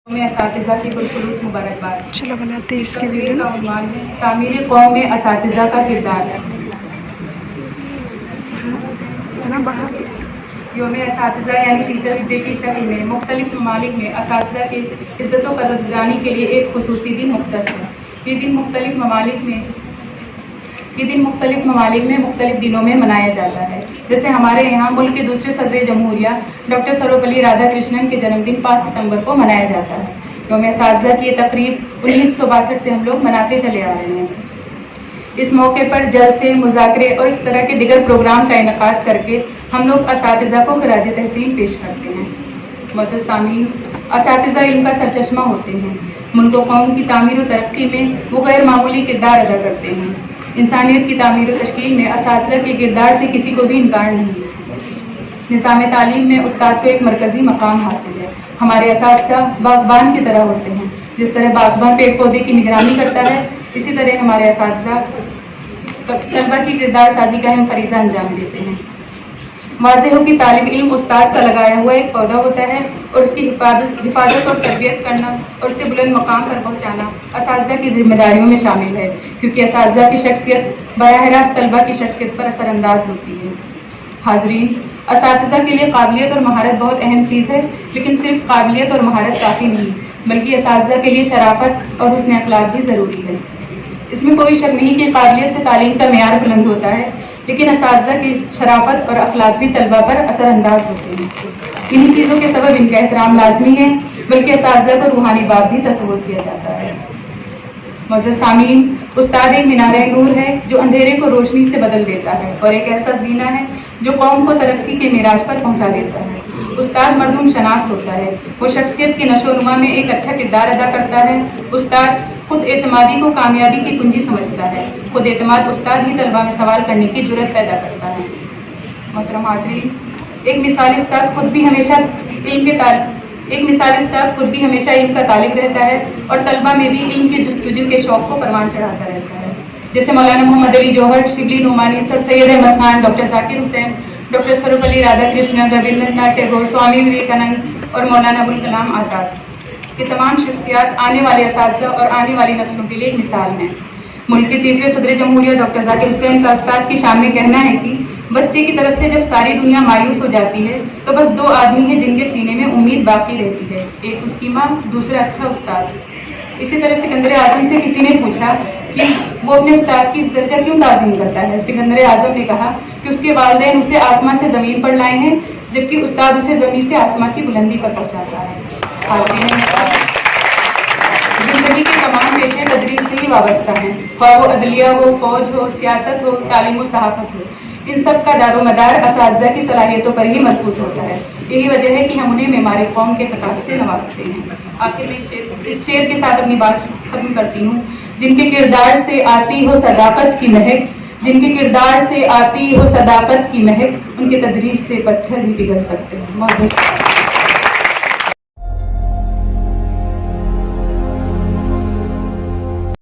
میں اساتذہ کی خلوص مبارکباد۔ چلو بناتے ہیں اس کی ویڈیو کا عنوان ہے تعمیر قوم میں اساتذہ کا کردار۔ یوم اساتذہ یعنی ٹیچرز ڈے کی شکل میں مختلف ممالک میں اساتذہ کی عزت و قدردانی کے لیے ایک خصوصی دن مختص ہے۔ یہ دن مختلف ممالک میں مختلف دنوں میں منایا جاتا ہے۔ جیسے ہمارے یہاں ملک کے دوسرے صدر جمہوریہ ڈاکٹر سروپلی رادھا کرشنن کے جنم دن 5 ستمبر کو منایا جاتا ہے۔ یوم اساتذہ کی یہ تقریب 1962 سے ہم لوگ مناتے چلے آ رہے ہیں۔ اس موقع پر جلسے، مذاکرے اور اس طرح کے دیگر پروگرام کا انعقاد کر کے ہم لوگ اساتذہ کو خراج تحسین پیش کرتے ہیں۔ معزز سامعین، اساتذہ علم کا سرچشمہ ہوتے ہیں۔ ملک و قوم کی تعمیر و ترقی میں وہ غیر معمولی کردار ادا کرتے ہیں۔ انسانیت کی تعمیر و تشکیل میں اساتذہ کے کردار سے کسی کو بھی انکار نہیں ہے۔ نظام تعلیم میں استاد کو ایک مرکزی مقام حاصل ہے۔ ہمارے اساتذہ باغبان کی طرح ہوتے ہیں۔ جس طرح باغبان پیڑ پودے کی نگرانی کرتا ہے، اسی طرح ہمارے اساتذہ طلبہ کی کردار سازی کا اہم فریضہ انجام دیتے ہیں۔ واضح ہو کہ طالب علم استاد کا لگایا ہوا ایک پودا ہوتا ہے اور اس کی حفاظت اور تربیت کرنا اور اسے بلند مقام پر پہنچانا اساتذہ کی ذمہ داریوں میں شامل ہے، کیونکہ اساتذہ کی شخصیت براہ راست طلبہ کی شخصیت پر اثر انداز ہوتی ہے۔ حاضرین، اساتذہ کے لیے قابلیت اور مہارت بہت اہم چیز ہے، لیکن صرف قابلیت اور مہارت کافی نہیں، بلکہ اساتذہ کے لیے شرافت اور حسن اخلاق بھی ضروری ہے۔ اس میں کوئی شک نہیں کہ قابلیت سے تعلیم کا معیار بلند ہوتا ہے، لیکن اساتذہ کی شرافت اور اخلاق بھی طلبہ پر اثر انداز ہوتے ہیں۔ انہی چیزوں کے سبب ان کا احترام لازمی ہے، بلکہ اساتذہ کو روحانی باپ بھی تصور کیا جاتا ہے۔ معزز سامعین، استاد ایک مینار نور ہے جو اندھیرے کو روشنی سے بدل دیتا ہے، اور ایک ایسا زینہ ہے جو قوم کو ترقی کے معراج پر پہنچا دیتا ہے۔ استاد مردم شناس ہوتا ہے، وہ شخصیت کی نشو و نما میں ایک اچھا کردار ادا کرتا ہے۔ استاد خود اعتمادی کو کامیابی کی کنجی سمجھتا ہے۔ خود اعتماد استاد ہی طلبہ میں سوال کرنے کی جرأت پیدا کرتا ہے۔ محترم حاضرین، ایک مثالی استاد خود بھی ہمیشہ علم کا طالب رہتا ہے اور طلبہ میں بھی علم کی جستجو کے شوق کو پروان چڑھاتا رہتا ہے۔ جیسے مولانا محمد علی جوہر، شبلی نعمانی، سر سید احمد خان، ڈاکٹر ذاکر حسین، ڈاکٹر سروپلی رادھا کرشنن، رابندر ناتھ ٹیگور، سوامی وویکانند اور مولانا ابوالکلام آزاد، یہ تمام شخصیات آنے والے اساتذہ اور آنے والی نسلوں کے لیے ایک مثال ہیں۔ ملک کے تیسرے صدر جمہوریہ ڈاکٹر ذاکر حسین کا استاد کی شان میں کہنا ہے کہ بچے کی طرف سے جب ساری دنیا مایوس ہو جاتی ہے تو بس 2 آدمی ہیں جن کے سینے میں امید باقی رہتی ہے، ایک اس کی ماں، دوسرا اچھا استاد۔ اسی طرح سکندر اعظم سے کسی نے پوچھا کہ وہ اپنے استاد کی درجہ کیوں تعظیم کرتا ہے۔ سکندر اعظم نے کہا کہ اس کے والدین اسے آسمان سے زمین پر لائے ہیں، جبکہ استاد اسے زمین سے آسمان کی بلندی پر پہنچاتا ہے۔ زندگی کے تمام پیشے تدریس سے ہی وابستہ ہیں، خواہ وہ عدلیہ ہو، فوج ہو، سیاست ہو، تعلیم و صحافت ہو، ان سب کا دار و مدار اساتذہ کی صلاحیتوں پر ہی مرکوز ہوتا ہے۔ یہی وجہ ہے کہ ہم انہیں معمار قوم کے خطاب سے نوازتے ہیں۔ آخر میں اس شعر کے ساتھ اپنی بات ختم کرتی ہوں۔ جن کے کردار سے آتی ہو صداقت کی مہک، جن کے کردار سے آتی ہو صداقت کی مہک، ان کے تدریس سے پتھر بھی پگھل سکتے ہیں۔